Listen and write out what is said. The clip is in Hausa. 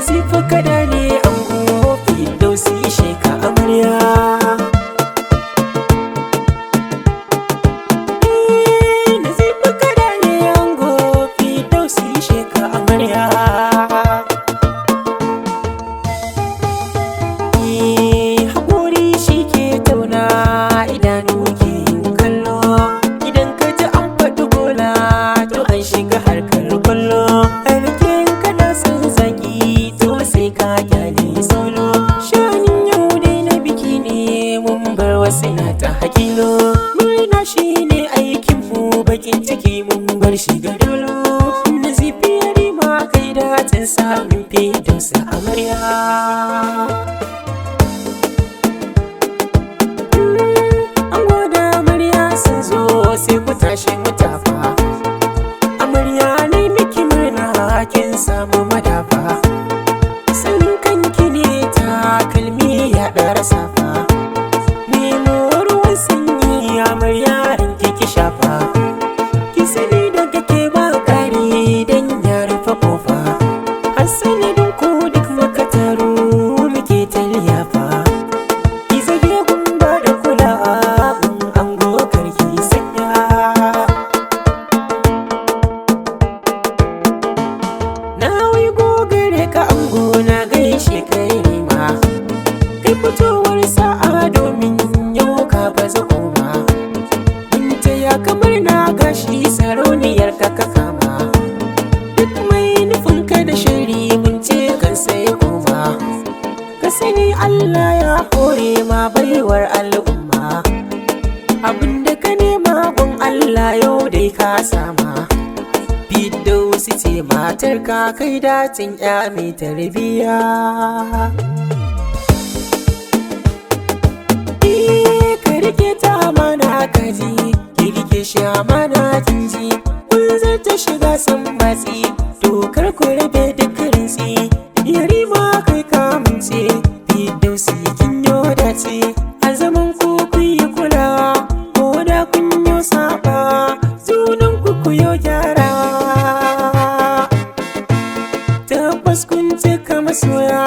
Nazifu kada ne ango Firdausi sheka amarya. Nazifu kada ne ango Firdausi sheka amarya. Haƙuri shi ke tauna idanu ke yin kallo. Idan ka ji an faɗi gola to an shiga harkar kwallo. Alken kana son zaki to sai ka kyale solo. Shanin yau dai na biki ne mun bar wasu na ta hakilo. Murna shi ne aikinmu bakin ciki mun bar shi ga dolo. Nazifi ya rima kai dacin samun Firdausi amarya. Sai ku tashi mu tafa. Amarya ne miki murna kin samu madafa. Sanin kanki ne takalmi ya ɗara safa. Nemo ruwan sanyi amarya ranki ki shafa. Ki sani daga ke ba ƙari dan ya rufe kofa. Har sanadin ku duk muka taru muke ta liyafa. Ki zage gumba da kulawa ango karki sanya. Ka ango na gaishe kai rima. Kai fitowar sa'a domin yau ka baza koma. Binta ya kamar na gashi sarauniyar ka kama. Duk mai nufin ka da shiri mun ce kan sai koma. Ka sani Allah ya hore ma baiwar al'umma. Abinda ka nema gun Allah yau dai ka sama. Firdausi ce matar ka kai dacin ya mai tarbiya. Ka rike ta amana kaji, ki rike shi amana jinji. Kun zata shiga san matsi, dokar ku rabe duk rinsi. Yarima kai kamunce, Firdausi kin yo dace. A zaman ku yi kulawa, ko da kun yo saba, sunan ku yo gyara. Tabbas kun cika masoya